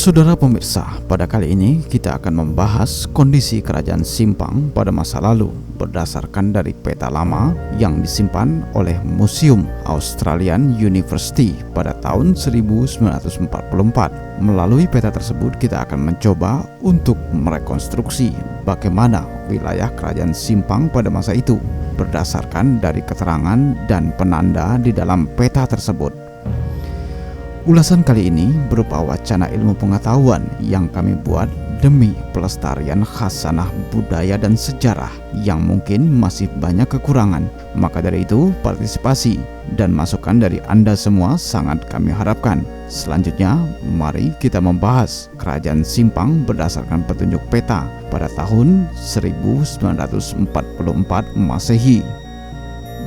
Saudara pemirsa, pada kali ini kita akan membahas kondisi kerajaan Simpang pada masa lalu berdasarkan dari peta lama yang disimpan oleh Museum Australian University pada tahun 1944. Melalui peta tersebut kita akan mencoba untuk merekonstruksi bagaimana wilayah kerajaan Simpang pada masa itu berdasarkan dari keterangan dan penanda di dalam peta tersebut. Ulasan kali ini berupa wacana ilmu pengetahuan yang kami buat demi pelestarian khasanah budaya dan sejarah yang mungkin masih banyak kekurangan. Maka dari itu, partisipasi dan masukan dari Anda semua sangat kami harapkan. Selanjutnya, mari kita membahas kerajaan Simpang berdasarkan petunjuk peta pada tahun 1944 Masehi.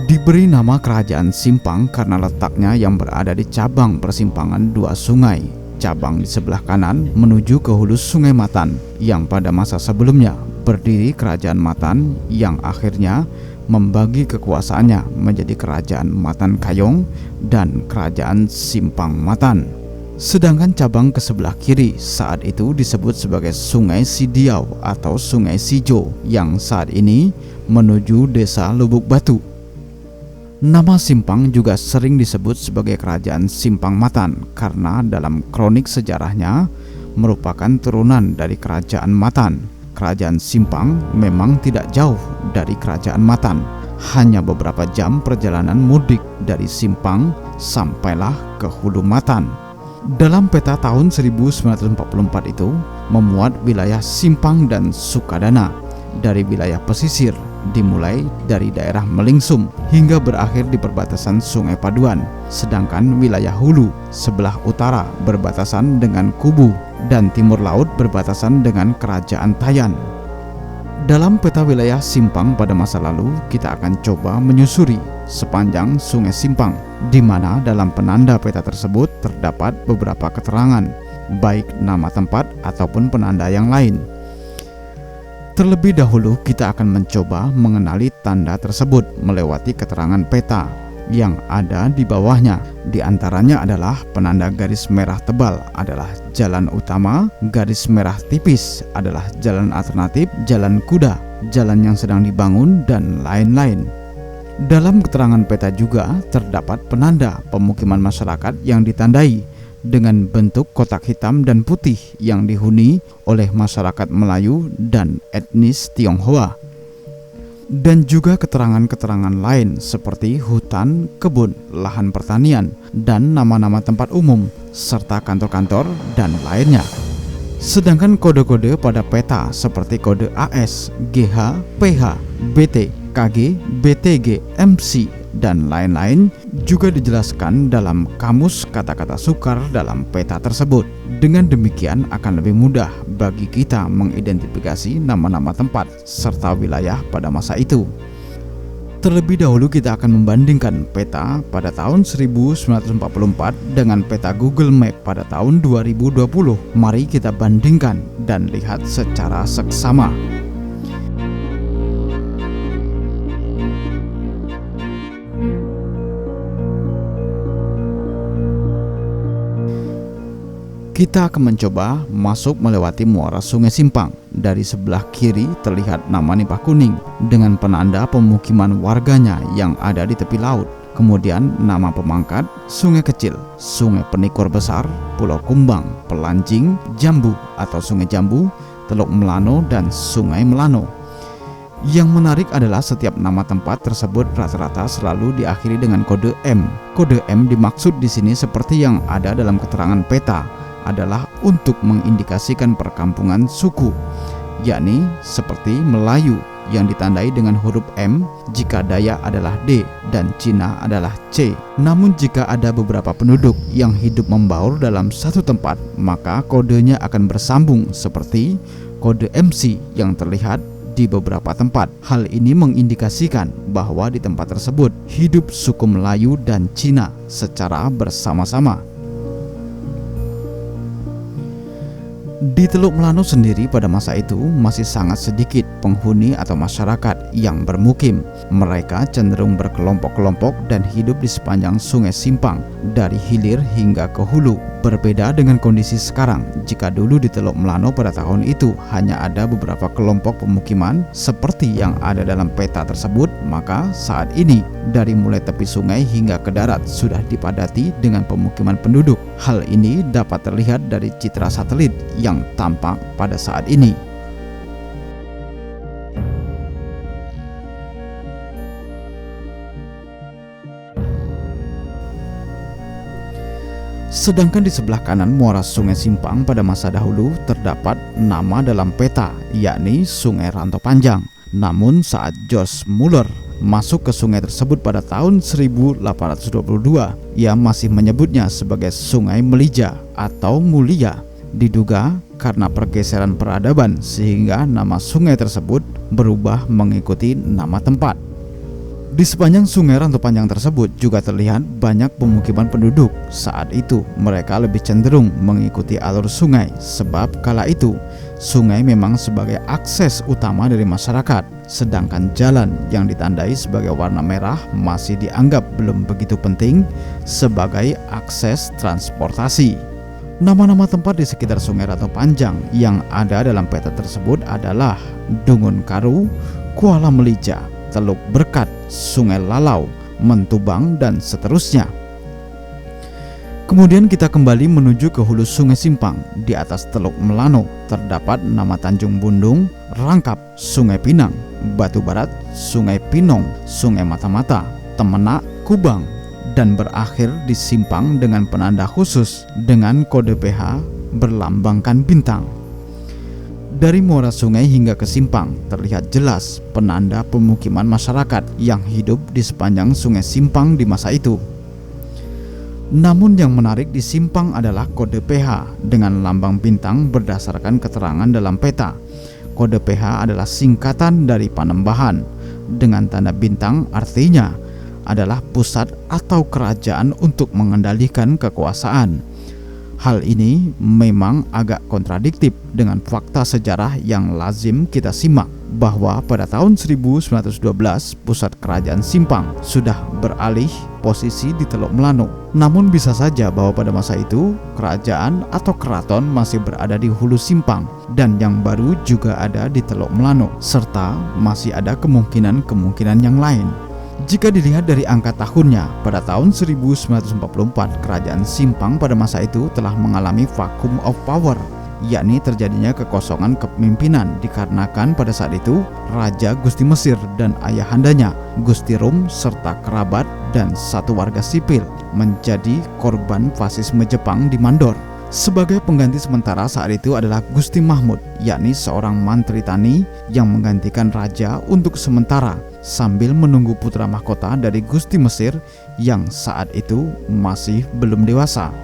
Diberi nama kerajaan Simpang karena letaknya yang berada di cabang persimpangan dua sungai. Cabang di sebelah kanan menuju ke hulu Sungai Matan yang pada masa sebelumnya berdiri kerajaan Matan yang akhirnya membagi kekuasaannya menjadi kerajaan Matan Kayong dan kerajaan Simpang Matan. Sedangkan cabang ke sebelah kiri saat itu disebut sebagai Sungai Sidiau atau Sungai Sijo yang saat ini menuju desa Lubuk Batu. Nama Simpang juga sering disebut sebagai kerajaan Simpang Matan karena dalam kronik sejarahnya merupakan turunan dari kerajaan Matan. Kerajaan Simpang memang tidak jauh dari kerajaan Matan, hanya beberapa jam perjalanan mudik dari Simpang sampailah ke Hulu Matan. Dalam peta tahun 1944 itu memuat wilayah Simpang dan Sukadana dari wilayah pesisir, dimulai dari daerah Melingsum hingga berakhir di perbatasan Sungai Paduan. Sedangkan wilayah hulu sebelah utara berbatasan dengan Kubu dan timur laut berbatasan dengan Kerajaan Tayan. Dalam peta wilayah Simpang pada masa lalu, kita akan coba menyusuri sepanjang Sungai Simpang, di mana dalam penanda peta tersebut terdapat beberapa keterangan, baik nama tempat ataupun penanda yang lain. Terlebih dahulu kita akan mencoba mengenali tanda tersebut melewati keterangan peta yang ada di bawahnya. Di antaranya adalah penanda garis merah tebal adalah jalan utama, garis merah tipis adalah jalan alternatif, jalan kuda, jalan yang sedang dibangun, dan lain-lain. Dalam keterangan peta juga terdapat penanda pemukiman masyarakat yang ditandai dengan bentuk kotak hitam dan putih yang dihuni oleh masyarakat Melayu dan etnis Tionghoa. Dan juga keterangan-keterangan lain seperti hutan, kebun, lahan pertanian, dan nama-nama tempat umum, serta kantor-kantor dan lainnya. Sedangkan kode-kode pada peta seperti kode AS, GH, PH, BT, KG, BTG, MC, dan lain-lain juga dijelaskan dalam kamus kata-kata sukar dalam peta tersebut. Dengan demikian akan lebih mudah bagi kita mengidentifikasi nama-nama tempat serta wilayah pada masa itu. Terlebih dahulu kita akan membandingkan peta pada tahun 1944 dengan peta Google Map pada tahun 2020. Mari kita bandingkan dan lihat secara seksama. Kita akan mencoba masuk melewati muara Sungai Simpang. Dari sebelah kiri terlihat nama Nipah Kuning dengan penanda pemukiman warganya yang ada di tepi laut. Kemudian nama pemangkat, Sungai Kecil, Sungai Penikor Besar, Pulau Kumbang, Pelanjing, Jambu atau Sungai Jambu, Teluk Melano, dan Sungai Melano. Yang menarik adalah setiap nama tempat tersebut rata-rata selalu diakhiri dengan kode M. Kode M dimaksud di sini seperti yang ada dalam keterangan peta adalah untuk mengindikasikan perkampungan suku, yakni seperti Melayu yang ditandai dengan huruf M jika Dayak adalah D dan Cina adalah C. Namun jika ada beberapa penduduk yang hidup membaur dalam satu tempat, maka kodenya akan bersambung seperti kode MC yang terlihat di beberapa tempat. Hal ini mengindikasikan bahwa di tempat tersebut hidup suku Melayu dan Cina secara bersama-sama. Di Teluk Melano sendiri pada masa itu masih sangat sedikit penghuni atau masyarakat yang bermukim. Mereka cenderung berkelompok-kelompok dan hidup di sepanjang Sungai Simpang dari hilir hingga ke hulu. Berbeda dengan kondisi sekarang, jika dulu di Teluk Melano pada tahun itu hanya ada beberapa kelompok pemukiman seperti yang ada dalam peta tersebut, maka saat ini dari mulai tepi sungai hingga ke darat sudah dipadati dengan pemukiman penduduk. Hal ini dapat terlihat dari citra satelit yang tampak pada saat ini. Sedangkan di sebelah kanan muara Sungai Simpang pada masa dahulu terdapat nama dalam peta, yakni Sungai Ranto Panjang. Namun saat George Muller masuk ke sungai tersebut pada tahun 1822, ia masih menyebutnya sebagai Sungai Melija atau Mulia. Diduga karena pergeseran peradaban sehingga nama sungai tersebut berubah mengikuti nama tempat. Di sepanjang Sungai Ranto Panjang tersebut juga terlihat banyak pemukiman penduduk. Saat itu mereka lebih cenderung mengikuti alur sungai, sebab kala itu sungai memang sebagai akses utama dari masyarakat, sedangkan jalan yang ditandai sebagai warna merah masih dianggap belum begitu penting sebagai akses transportasi. Nama-nama tempat di sekitar Sungai Ranto Panjang yang ada dalam peta tersebut adalah Dungun Karu, Kuala Melija, Teluk Berkat, Sungai Lalau, Mentubang, dan seterusnya. Kemudian kita kembali menuju ke hulu Sungai Simpang. Di atas Teluk Melano terdapat nama Tanjung Bundung, Rangkap, Sungai Pinang, Batu Barat, Sungai Pinong, Sungai Mata-Mata, Temenak, Kubang, dan berakhir di Simpang dengan penanda khusus dengan kode PH berlambangkan bintang. Dari muara sungai hingga ke Simpang terlihat jelas penanda pemukiman masyarakat yang hidup di sepanjang Sungai Simpang di masa itu. Namun yang menarik di Simpang adalah kode PH dengan lambang bintang berdasarkan keterangan dalam peta. Kode PH adalah singkatan dari Panembahan, dengan tanda bintang artinya adalah pusat atau kerajaan untuk mengendalikan kekuasaan. Hal ini memang agak kontradiktif dengan fakta sejarah yang lazim kita simak, bahwa pada tahun 1912 pusat kerajaan Simpang sudah beralih posisi di Teluk Melano. Namun bisa saja bahwa pada masa itu kerajaan atau keraton masih berada di hulu Simpang dan yang baru juga ada di Teluk Melano, serta masih ada kemungkinan-kemungkinan yang lain. Jika dilihat dari angka tahunnya, pada tahun 1944 kerajaan Simpang pada masa itu telah mengalami vacuum of power, yakni terjadinya kekosongan kepemimpinan dikarenakan pada saat itu Raja Gusti Mesir dan ayahandanya Gusti Rum serta kerabat dan satu warga sipil menjadi korban fasisme Jepang di Mandor. Sebagai pengganti sementara saat itu adalah Gusti Mahmud, yakni seorang mantri tani yang menggantikan raja untuk sementara sambil menunggu putra mahkota dari Gusti Mesir yang saat itu masih belum dewasa.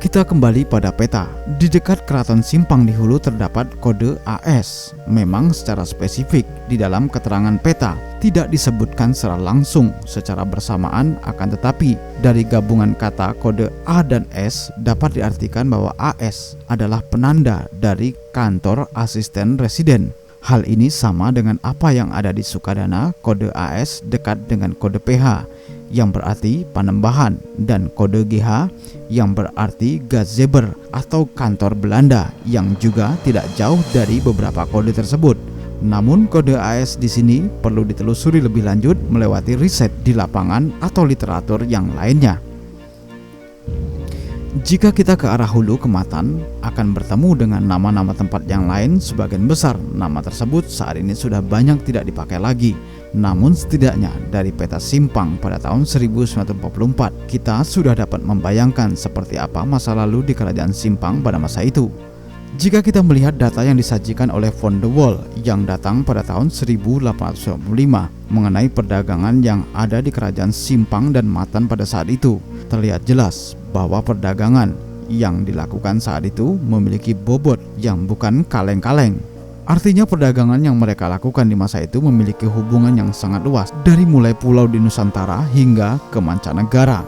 Kita kembali pada peta. Di dekat Keraton Simpang di hulu terdapat kode AS. Memang secara spesifik di dalam keterangan peta tidak disebutkan secara langsung secara bersamaan, akan tetapi dari gabungan kata kode A dan S dapat diartikan bahwa AS adalah penanda dari kantor asisten residen. Hal ini sama dengan apa yang ada di Sukadana, kode AS dekat dengan kode PH yang berarti Panembahan, dan kode GH yang berarti Gazeber atau kantor Belanda yang juga tidak jauh dari beberapa kode tersebut. Namun kode AS di sini perlu ditelusuri lebih lanjut melewati riset di lapangan atau literatur yang lainnya. Jika kita ke arah hulu Kematan akan bertemu dengan nama-nama tempat yang lain. Sebagian besar nama tersebut saat ini sudah banyak tidak dipakai lagi. Namun setidaknya dari peta Simpang pada tahun 1944 kita sudah dapat membayangkan seperti apa masa lalu di kerajaan Simpang pada masa itu. Jika kita melihat data yang disajikan oleh Von de Wall yang datang pada tahun 1895 mengenai perdagangan yang ada di kerajaan Simpang dan Matan pada saat itu, terlihat jelas bahwa perdagangan yang dilakukan saat itu memiliki bobot yang bukan kaleng-kaleng. Artinya perdagangan yang mereka lakukan di masa itu memiliki hubungan yang sangat luas dari mulai pulau di Nusantara hingga ke mancanegara.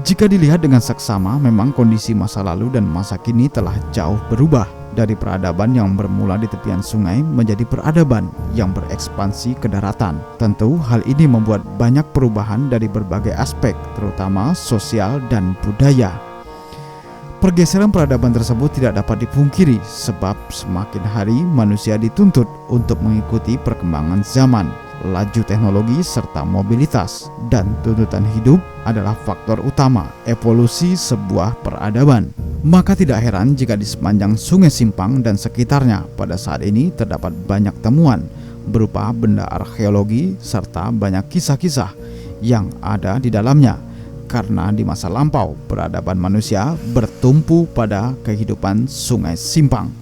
Jika dilihat dengan seksama, memang kondisi masa lalu dan masa kini telah jauh berubah. Dari peradaban yang bermula di tepian sungai menjadi peradaban yang berekspansi ke daratan. Tentu hal ini membuat banyak perubahan dari berbagai aspek, terutama sosial dan budaya. Pergeseran peradaban tersebut tidak dapat dipungkiri sebab semakin hari manusia dituntut untuk mengikuti perkembangan zaman. Laju teknologi serta mobilitas dan tuntutan hidup adalah faktor utama evolusi sebuah peradaban. Maka tidak heran jika di sepanjang Sungai Simpang dan sekitarnya pada saat ini terdapat banyak temuan berupa benda arkeologi serta banyak kisah-kisah yang ada di dalamnya. Karena di masa lampau peradaban manusia bertumpu pada kehidupan Sungai Simpang.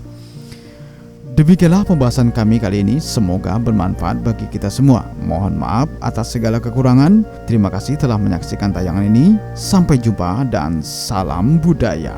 Demikianlah pembahasan kami kali ini, semoga bermanfaat bagi kita semua. Mohon maaf atas segala kekurangan. Terima kasih telah menyaksikan tayangan ini. Sampai jumpa dan salam budaya.